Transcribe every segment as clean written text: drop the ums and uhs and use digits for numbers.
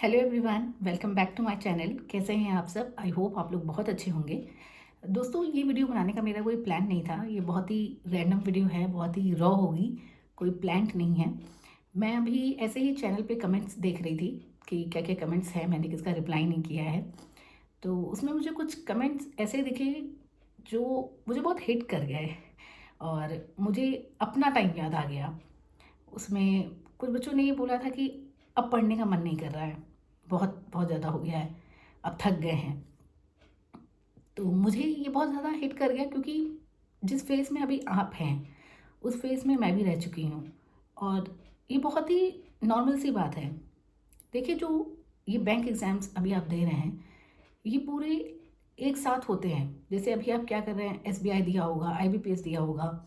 Hello everyone, welcome back to my channel. कैसे हैं आप सब? आई होप आप लोग बहुत अच्छे होंगे। दोस्तों, ये वीडियो बनाने का मेरा कोई प्लान नहीं था। ये बहुत ही रैंडम वीडियो है, बहुत ही रॉ होगी, कोई प्लान्ड नहीं है। मैं अभी ऐसे ही चैनल पे कमेंट्स देख रही थी कि क्या क्या कमेंट्स हैं, मैंने किसका रिप्लाई नहीं किया है। तो उसमें मुझे कुछ कमेंट्स ऐसे दिखे जो मुझे बहुत हिट कर गए और मुझे अपना टाइम याद आ गया। उसमें कुछ बच्चों ने ये बोला था कि अब पढ़ने का मन नहीं कर रहा है, बहुत बहुत ज़्यादा हो गया है, अब थक गए हैं। तो मुझे ये बहुत ज़्यादा हिट कर गया क्योंकि जिस फेज़ में अभी आप हैं उस फेज़ में मैं भी रह चुकी हूँ और ये बहुत ही नॉर्मल सी बात है। देखिए, जो ये बैंक एग्ज़ाम्स अभी आप दे रहे हैं, ये पूरे एक साथ होते हैं। जैसे अभी आप क्या कर रहे हैं, एसबीआई दिया होगा, आईबीपीएस दिया होगा,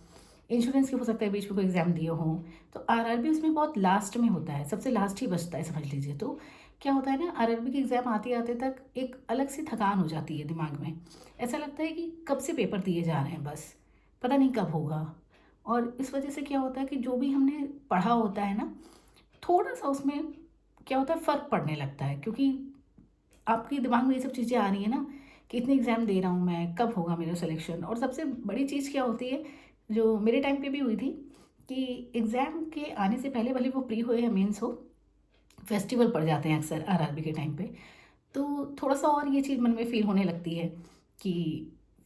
इंश्योरेंस की हो सकता है बीच में कोई एग्ज़ाम दिए हों। तो आरआरबी उसमें बहुत लास्ट में होता है, सबसे लास्ट ही बचता है समझ लीजिए। तो क्या होता है ना, आरआरबी के एग्ज़ाम आते आते तक एक अलग सी थकान हो जाती है दिमाग में। ऐसा लगता है कि कब से पेपर दिए जा रहे हैं, बस पता नहीं कब होगा। और इस वजह से क्या होता है कि जो भी हमने पढ़ा होता है ना, थोड़ा सा उसमें क्या होता है, फ़र्क पड़ने लगता है क्योंकि आपके दिमाग में ये सब चीज़ें आ रही हैं ना कि इतने एग्ज़ाम दे रहा हूँ मैं, कब होगा मेरा सिलेक्शन। और सबसे बड़ी चीज़ क्या होती है, जो मेरे टाइम पे भी हुई थी, कि एग्ज़ाम के आने से पहले भले वो प्री हो या मेंस हो, फेस्टिवल पड़ जाते हैं अक्सर आरआरबी के टाइम पे। तो थोड़ा-सा और ये चीज़ मन में फ़ील होने लगती है कि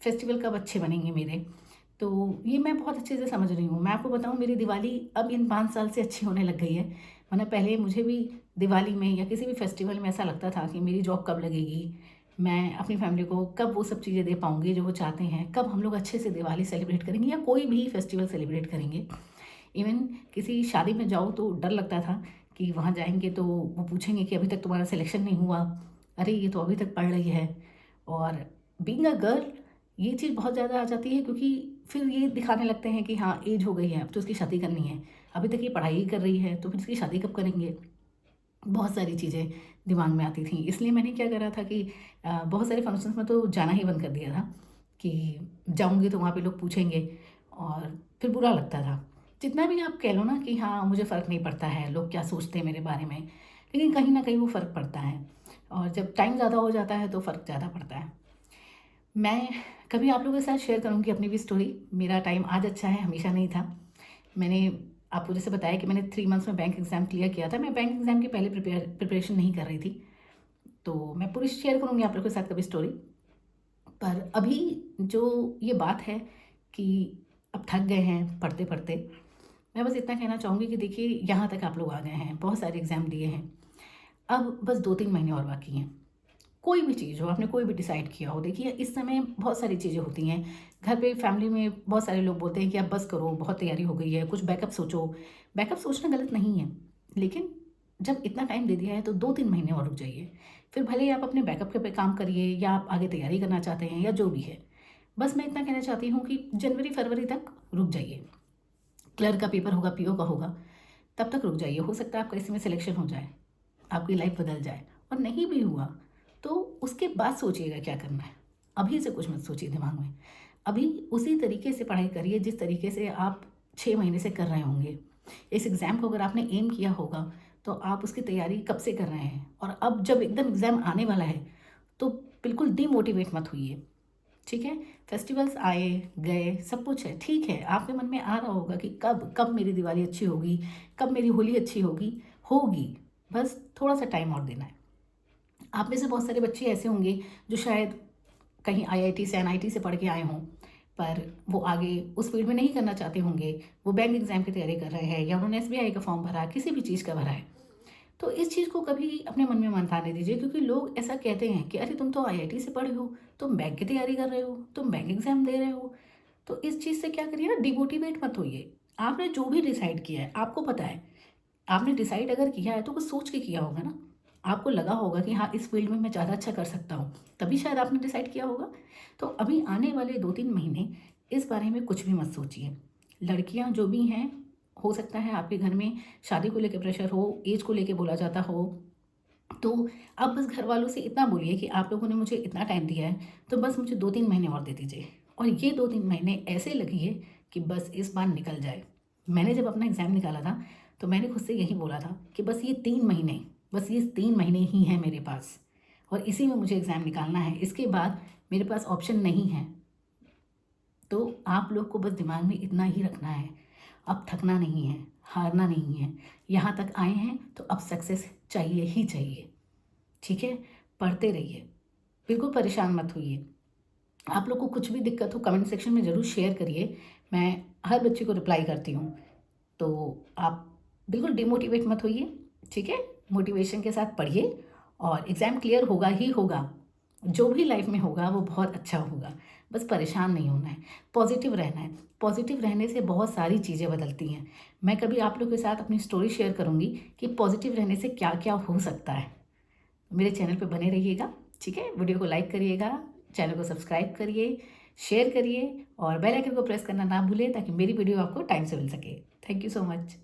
फेस्टिवल कब अच्छे बनेंगे मेरे। तो ये मैं बहुत अच्छे से समझ रही हूँ। मैं आपको बताऊँ, मेरी दिवाली अब इन 5 साल से अच्छी होने लग गई है। वरना पहले मुझे भी दिवाली में या किसी भी फेस्टिवल में ऐसा लगता था कि मेरी जॉब कब लगेगी, मैं अपनी फैमिली को कब वो सब चीज़ें दे पाऊँगी जो वो चाहते हैं, कब हम लोग अच्छे से दिवाली सेलिब्रेट करेंगे या कोई भी फेस्टिवल सेलिब्रेट करेंगे। इवन किसी शादी में जाओ तो डर लगता था कि वहाँ जाएँगे तो वो पूछेंगे कि अभी तक तुम्हारा सिलेक्शन नहीं हुआ। अरे! ये तो अभी तक पढ़ रही है। और बीइंग अ गर्ल, ये चीज़ बहुत ज़्यादा आ जाती है क्योंकि फिर ये दिखाने लगते हैं कि हाँ, एज हो गई है, अब तो इसकी शादी करनी है। अभी तक ये पढ़ाई ही कर रही है, तो फिर इसकी शादी कब करेंगे? बहुत सारी चीज़ें दिमाग में आती थी। इसलिए मैंने क्या करा था कि बहुत सारे फंक्शंस में तो जाना ही बंद कर दिया था कि जाऊँगी तो वहाँ पे लोग पूछेंगे और फिर बुरा लगता था। जितना भी आप कह लो ना कि हाँ, मुझे फ़र्क नहीं पड़ता है, लोग क्या सोचते हैं मेरे बारे में, लेकिन कहीं न कहीं वो फ़र्क पड़ता है और जब टाइम ज़्यादा हो जाता है तो फ़र्क ज़्यादा पड़ता है। मैं कभी आप लोगों के साथ शेयर करूँगी अपनी भी स्टोरी। मेरा टाइम आज अच्छा है, हमेशा नहीं था। मैंने आपको जैसे बताया कि मैंने 3 मंथ्स में बैंक एग्ज़ाम क्लियर किया था। मैं बैंक एग्ज़ाम की पहले प्रिपरेशन नहीं कर रही थी। तो मैं पूरी शेयर करूँगी आप लोगों के साथ कभी स्टोरी। पर अभी जो ये बात है कि अब थक गए हैं पढ़ते-पढ़ते, मैं बस इतना कहना चाहूँगी कि देखिए, यहाँ तक आप लोग आ गए हैं, बहुत सारे एग्ज़ाम दिए हैं। अब बस 2-3 महीने और बाकी हैं। कोई भी चीज़ हो, आपने कोई भी डिसाइड किया हो, देखिए इस समय बहुत सारी चीज़ें होती हैं। घर पे फैमिली में बहुत सारे लोग बोलते हैं कि अब बस करो, बहुत तैयारी हो गई है, कुछ बैकअप सोचो। बैकअप सोचना गलत नहीं है, लेकिन जब इतना टाइम दे दिया है तो 2-3 महीने और रुक जाइए। फिर भले ही आप अपने बैकअप के पे काम करिए या आप आगे तैयारी करना चाहते हैं या जो भी है। बस मैं इतना कहना चाहती हूँ कि जनवरी-फरवरी तक रुक जाइए। क्लर्क का पेपर होगा, पीओ का होगा, तब तक रुक जाइए। हो सकता है आपका इसी में सिलेक्शन हो जाए, आपकी लाइफ बदल जाए। और नहीं भी हुआ तो उसके बाद सोचिएगा क्या करना है। अभी से कुछ मत सोचिए दिमाग में। अभी उसी तरीके से पढ़ाई करिए जिस तरीके से आप 6 महीने से कर रहे होंगे। इस एग्ज़ाम को अगर आपने एम किया होगा तो आप उसकी तैयारी कब से कर रहे हैं, और अब जब एकदम एग्ज़ाम आने वाला है तो बिल्कुल डिमोटिवेट मत होइए। ठीक है? फेस्टिवल्स आए, गए, सब कुछ है, ठीक है। आपके मन में आ रहा होगा कि कब कब मेरी दिवाली अच्छी होगी, कब मेरी होली अच्छी होगी, होगी। बस थोड़ा-सा टाइम और देना है। आप में से बहुत सारे बच्चे ऐसे होंगे जो शायद कहीं आईआईटी से, एनआईटी से पढ़ के आए हों, पर वो आगे उस फ़ील्ड में नहीं करना चाहते होंगे। वो बैंक एग्ज़ाम की तैयारी कर रहे हैं या उन्होंने एसबीआई का फॉर्म भरा, किसी भी चीज़ का भरा है। तो इस चीज़ को कभी अपने मन में मत आने दीजिए क्योंकि लोग ऐसा कहते हैं कि अरे, तुम तो आईआईटी से पढ़े हो, तुम बैंक की तैयारी कर रहे हो, तुम बैंक एग्ज़ाम दे रहे हो। तो इस चीज़ से क्या करिए ना, डिमोटिवेट मत होइए। आपने जो भी डिसाइड किया है, आपको पता है, आपने डिसाइड अगर किया है तो कुछ सोच के किया होगा ना। आपको लगा होगा कि हाँ, इस फ़ील्ड में मैं ज़्यादा अच्छा कर सकता हूँ, तभी शायद आपने डिसाइड किया होगा। तो अभी आने वाले 2-3 महीने इस बारे में कुछ भी मत सोचिए। लड़कियाँ जो भी हैं, हो सकता है आपके घर में शादी को लेके प्रेशर हो, ऐज को लेके बोला जाता हो, तो आप बस घरवालों से इतना बोलिए कि आप लोगों ने मुझे इतना टाइम दिया है, तो बस मुझे 2-3 महीने और दे दीजिए। और ये 2-3 महीने ऐसे लगिए कि बस इस बार निकल जाए। मैंने जब अपना एग्ज़ाम निकाला था, तो मैंने खुद से यही बोला था कि बस ये 3 महीने, बस ये 3 महीने ही हैं मेरे पास और इसी में मुझे एग्ज़ाम निकालना है। इसके बाद मेरे पास ऑप्शन नहीं है। तो आप लोग को बस दिमाग में इतना ही रखना है, अब थकना नहीं है, हारना नहीं है। यहाँ तक आए हैं तो अब सक्सेस चाहिए ही चाहिए, ठीक है? पढ़ते रहिए, बिल्कुल परेशान मत होइए। आप लोग को कुछ भी दिक्कत हो कमेंट सेक्शन में ज़रूर शेयर करिए, मैं हर बच्चे को रिप्लाई करती हूँ। तो आप बिल्कुल डिमोटिवेट मत होइए, ठीक है? मोटिवेशन के साथ पढ़िए और एग्ज़ाम क्लियर होगा ही होगा। जो भी लाइफ में होगा वो बहुत अच्छा होगा। बस परेशान नहीं होना है, पॉज़िटिव रहना है। पॉज़िटिव रहने से बहुत सारी चीज़ें बदलती हैं। मैं कभी आप लोग के साथ अपनी स्टोरी शेयर करूँगी कि पॉज़िटिव रहने से क्या-क्या हो सकता है। मेरे चैनल पे बने रहिएगा, ठीक है? वीडियो को लाइक करिएगा, चैनल को सब्सक्राइब करिए, शेयर करिए और बेल आइकन को प्रेस करना ना भूलें ताकि मेरी वीडियो आपको टाइम से मिल सके। Thank you so much.